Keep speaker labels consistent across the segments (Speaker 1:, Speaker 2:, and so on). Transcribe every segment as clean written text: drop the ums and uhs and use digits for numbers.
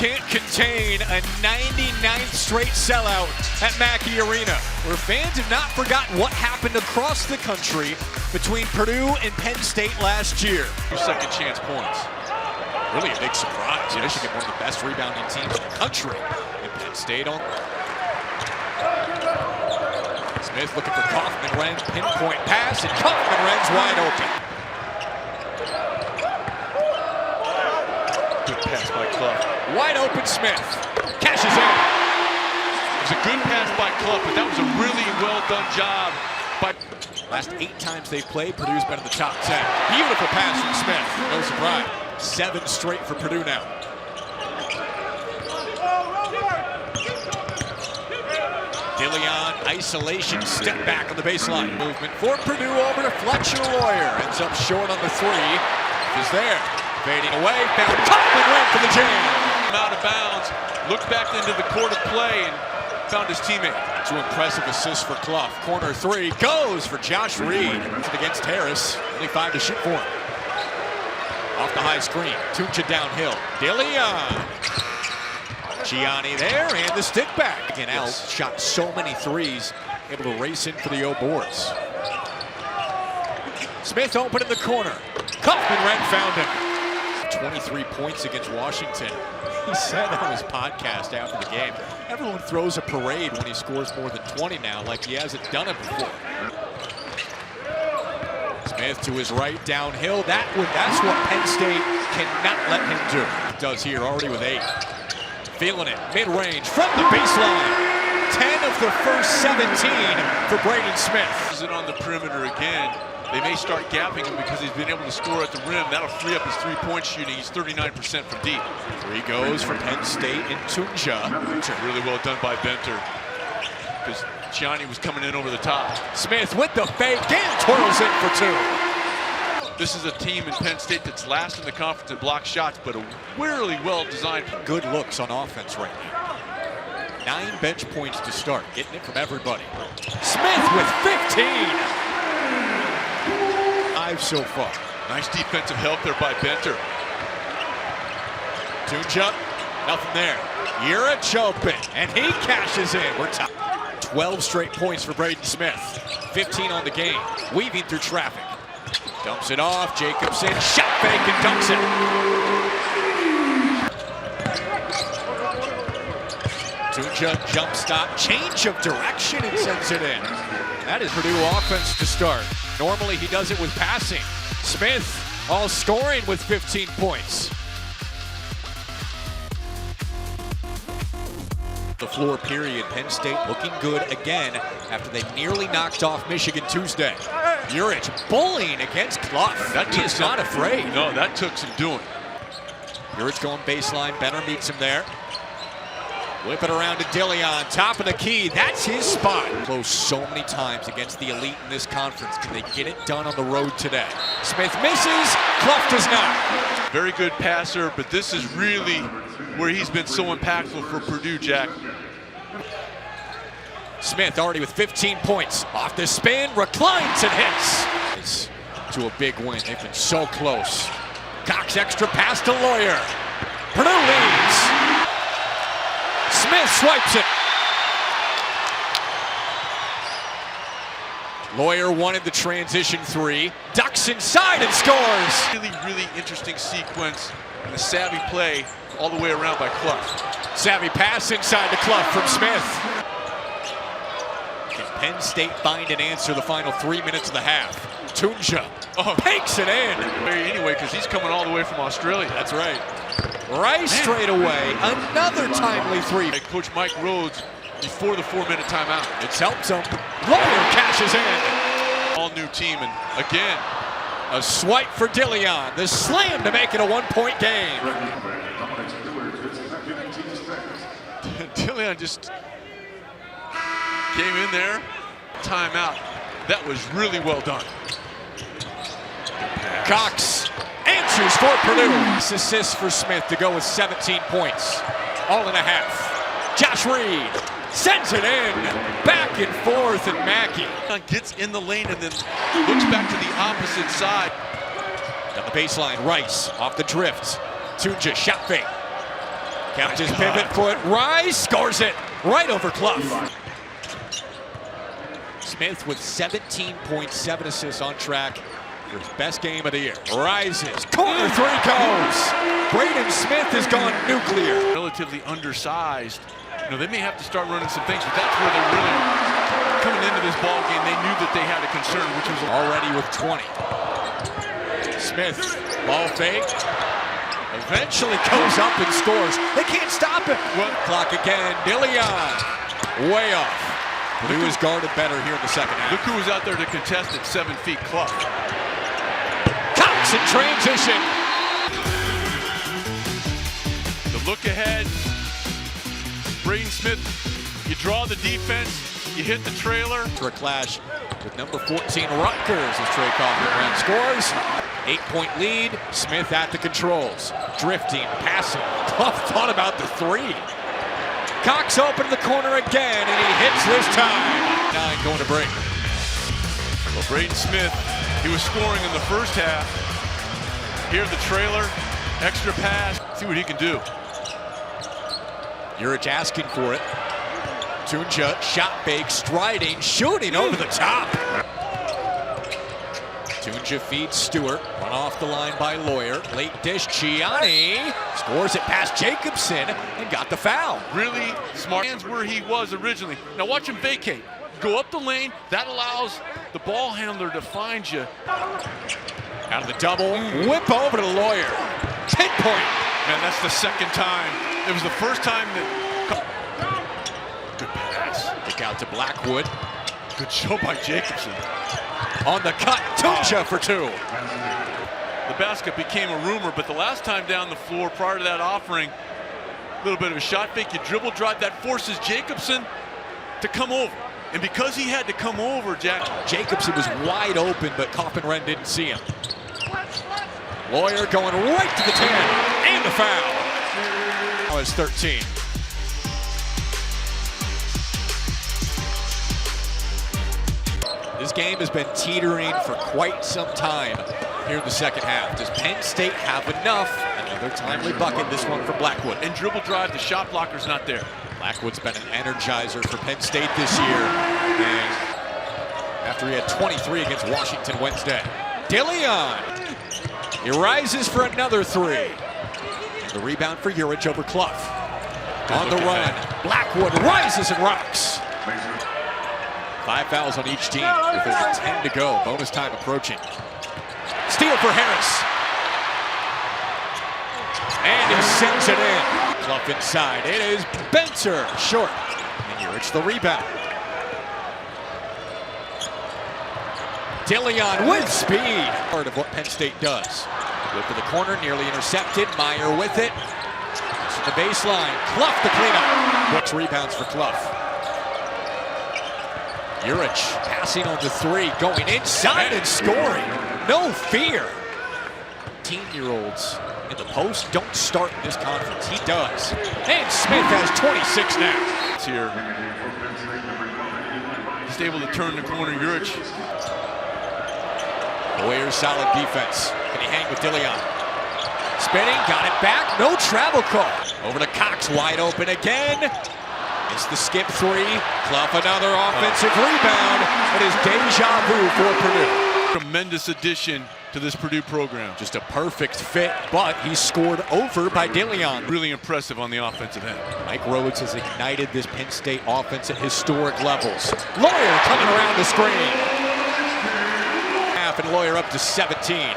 Speaker 1: can't contain a 99th straight sellout at Mackey Arena, where fans have not forgotten what happened across the country between Purdue and Penn State last year.
Speaker 2: Second chance points.
Speaker 1: Really a big surprise. They should get one of the best rebounding teams in the country. And Penn State on. Smith looking for Kaufman-Renn, pinpoint pass, and Kaufman-Renn's wide open.
Speaker 2: Good pass by Clough.
Speaker 1: Wide open Smith. Cashes in.
Speaker 2: It was a good pass by Clough, but that was a really well done job. But
Speaker 1: last 8 times they've played, Purdue's been in the top 10. Beautiful pass from Smith. No surprise. 7 straight for Purdue now. DeLeon, isolation, step back on the baseline. Movement for Purdue over to Fletcher Loyer. Ends up short on the 3. Is there. Fading away, found Kaufman-Renn for the jam.
Speaker 2: Out of bounds, looked back into the court of play and found his teammate.
Speaker 1: 2 impressive assists for Clough. Corner 3 goes for Josh Reed. Against Harris, only 5 to shoot for him. Off the high screen, Tunja downhill. DeLeon. Gianni there, and the stick back. And out, shot so many threes, able to race in for the O boards. Smith open in the corner. Kaufman-Renn found him. 23 points against Washington. He said on his podcast after the game, everyone throws a parade when he scores more than 20 now, like he hasn't done it before. Smith to his right, downhill. That's what Penn State cannot let him do. Does here, already with 8. Feeling it, mid-range, from the baseline. 10 of the first 17 for Braden Smith.
Speaker 2: Is it on the perimeter again? They may start gapping him because he's been able to score at the rim. That'll free up his 3-point shooting. He's 39% from deep.
Speaker 1: 3 goes for Penn State and Tunja.
Speaker 2: Really well done by Benter, because Gianni was coming in over the top.
Speaker 1: Smith with the fake and twirls in for 2.
Speaker 2: This is a team in Penn State that's last in the conference in block shots, but a really well-designed.
Speaker 1: Good looks on offense right now. 9 bench points to start, getting it from everybody. Smith with 15. 5 so far.
Speaker 2: Nice defensive help there by Benter.
Speaker 1: Tunja, nothing there. Urich open, and he cashes in. We're top. 12 straight points for Braden Smith. 15 on the game, weaving through traffic. Dumps it off, Jacobson, shot fake and dunks it. Tunja, jump stop, change of direction, and sends it in. That is Purdue offense to start. Normally he does it with passing. Smith all scoring with 15 points. The floor period, Penn State looking good again after they nearly knocked off Michigan Tuesday. Urich bullying against Clough. He is not afraid.
Speaker 2: No, that took some doing.
Speaker 1: Urich going baseline, Benner meets him there. Whip it around to DeLeon, top of the key, that's his spot. Close so many times against the elite in this conference. Can they get it done on the road today? Smith misses, Clough does not.
Speaker 2: Very good passer, but this is really where he's been so impactful for Purdue, Jack.
Speaker 1: Smith already with 15 points. Off the spin, reclines and hits. To a big win, they've been so close. Cox extra pass to Loyer. Purdue leads. Smith swipes it. Loyer wanted the transition 3. Ducks inside and scores.
Speaker 2: Really interesting sequence and a savvy play all the way around by Clough.
Speaker 1: Savvy pass inside to Clough from Smith. Can Penn State find an answer the final 3 minutes of the half? Tunja takes it in.
Speaker 2: Anyway, because he's coming all the way from Australia.
Speaker 1: That's right. Rice straight away, another timely 3.
Speaker 2: Coach Mike Rhodes before the 4-minute timeout.
Speaker 1: It's helped him. Loyer cashes in.
Speaker 2: All new team, and again,
Speaker 1: a swipe for DeLeon. The slam to make it a 1-point game.
Speaker 2: DeLeon just came in there. Timeout. That was really well done.
Speaker 1: Cox answers for Purdue. Assists for Smith to go with 17 points. All in a half. Josh Reed sends it in. Back and forth, and Mackey
Speaker 2: gets in the lane and then looks back to the opposite side.
Speaker 1: Down the baseline, Rice off the drift. Tunja shot fake. Kept his pivot foot, Rice scores it right over Clough. Smith with 17.7 assists on track for his best game of the year. Rises, corner three goes. Braden Smith has gone nuclear.
Speaker 2: Relatively undersized. You know, they may have to start running some things, but that's where they're really coming into this ball game. They knew that they had a concern, which was
Speaker 1: already with 20. Smith, ball fake. Eventually goes up and scores. They can't stop it. Clock again. Dillion, way off. Purdue is guarded better here in the second half.
Speaker 2: Look who was out there to contest at 7 feet. Clough.
Speaker 1: Cox in transition.
Speaker 2: The look ahead. Braden Smith, you draw the defense, you hit the trailer.
Speaker 1: For a clash with number 14 Rutgers as Trey Kaufman scores. 8-point lead. Smith at the controls. Drifting, passing. Clough thought about the three. Cox open in the corner again, and he hits this time. 9 going to break.
Speaker 2: Well, Braden Smith, he was scoring in the first half. Here the trailer, extra pass. See what he can do.
Speaker 1: Urich asking for it. Tunja, shot fake, striding, shooting over the top. Tunja feeds Stewart, run off the line by Lawyer. Late dish, Gianni scores it past Jacobson and got the foul.
Speaker 2: Really smart. Hands where he was originally. Now watch him vacate. Go up the lane. That allows the ball handler to find you.
Speaker 1: Out of the double, whip over to Lawyer. 10-point.
Speaker 2: Man, that's the second time. It was the first time that. Good pass.
Speaker 1: Kick out to Blackwood.
Speaker 2: Good show by Jacobson.
Speaker 1: On the cut, Tunja for 2.
Speaker 2: The basket became a rumor, but the last time down the floor prior to that offering, a little bit of a shot fake, you dribble drive, that forces Jacobson to come over. And because he had to come over,
Speaker 1: Jacobson was wide open, but Coffin-Wren didn't see him. Lawyer going right to the 10, and the foul. Now it's 13. This game has been teetering for quite some time here in the second half. Does Penn State have enough? Another timely bucket, this one for Blackwood.
Speaker 2: And dribble drive, the shot blocker's not there.
Speaker 1: Blackwood's been an energizer for Penn State this year. And after he had 23 against Washington Wednesday. Dillion, he rises for another 3. And the rebound for Urich over Clough. On the run, Blackwood rises and rocks. 5 fouls on each team with over 10 to go. Bonus time approaching. Steal for Harris. And he sends it in. Clough inside. It is Benzer short. And Urich the rebound. Dillion with speed. Part of what Penn State does. Whip to the corner, nearly intercepted. Meyer with it. To the baseline. Clough the cleanup. Brooks rebounds for Clough. Urich passing on the 3, going inside and scoring. No fear. 18-year-olds in the post don't start in this conference. He does. And Smith has 26 now.
Speaker 2: It's here. He's able to turn the corner. Urich.
Speaker 1: Warriors solid defense. Can he hang with Dillion? Spinning, got it back. No travel call. Over to Cox, wide open again. It's the skip 3. Clough another offensive rebound. It is deja vu for Purdue.
Speaker 2: Tremendous addition to this Purdue program.
Speaker 1: Just a perfect fit, but he's scored over by Dillion.
Speaker 2: Really impressive on the offensive end.
Speaker 1: Mike Rhodes has ignited this Penn State offense at historic levels. Lawyer coming around the screen. Half and Lawyer up to 17.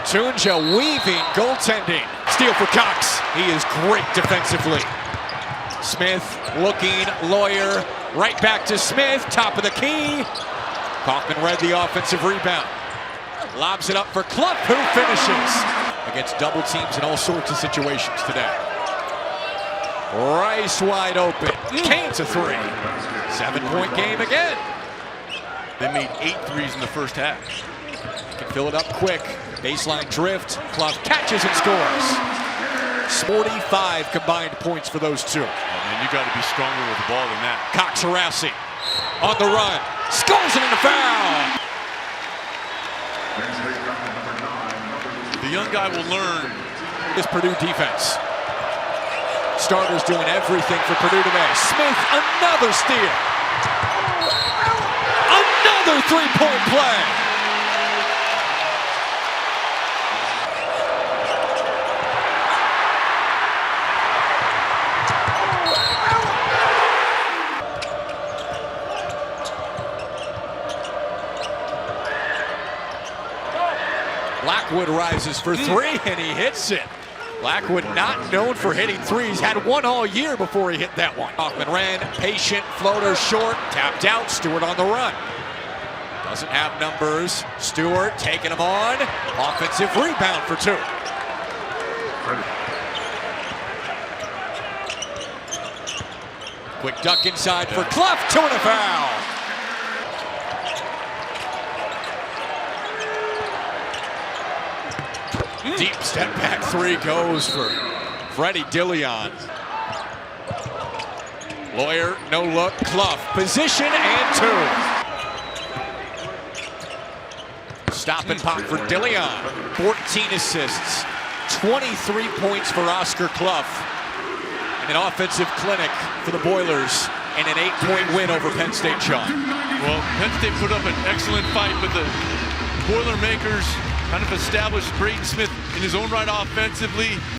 Speaker 1: Tunja weaving, goaltending. Steal for Cox. He is great defensively. Smith looking, Lawyer, right back to Smith, top of the key. Kaufman read the offensive rebound. Lobs it up for Clough, who finishes. Against double teams in all sorts of situations today. Rice wide open, Kane's a 3. 7-point game again.
Speaker 2: They made 8 threes in the first half.
Speaker 1: Can fill it up quick, baseline drift, Clough catches and scores. 45 combined points for those 2.
Speaker 2: Oh, man, you got to be stronger with the ball than that.
Speaker 1: Cox harassing, on the run, scores it in the foul.
Speaker 2: The young guy will learn.
Speaker 1: This Purdue defense. starters doing everything for Purdue today. Smith, another steal. Another three-point play. Blackwood rises for three, and he hits it. Blackwood, not known for hitting threes, had one all year before he hit that one. Hoffman ran, patient, floater short, tapped out, Stewart on the run. Doesn't have numbers. Stewart taking him on. Offensive rebound for two. Quick duck inside for Clough, two and a foul. Deep step back three goes for Freddie Dilion. Lawyer, no look, Clough, position and two. Stop and pop for Dilion. 14 assists, 23 points for Oscar Clough. And an offensive clinic for the Boilers and an 8-point win over Penn State, Sean.
Speaker 2: Well, Penn State put up an excellent fight, but the Boilermakers kind of established Braden Smith in his own right offensively.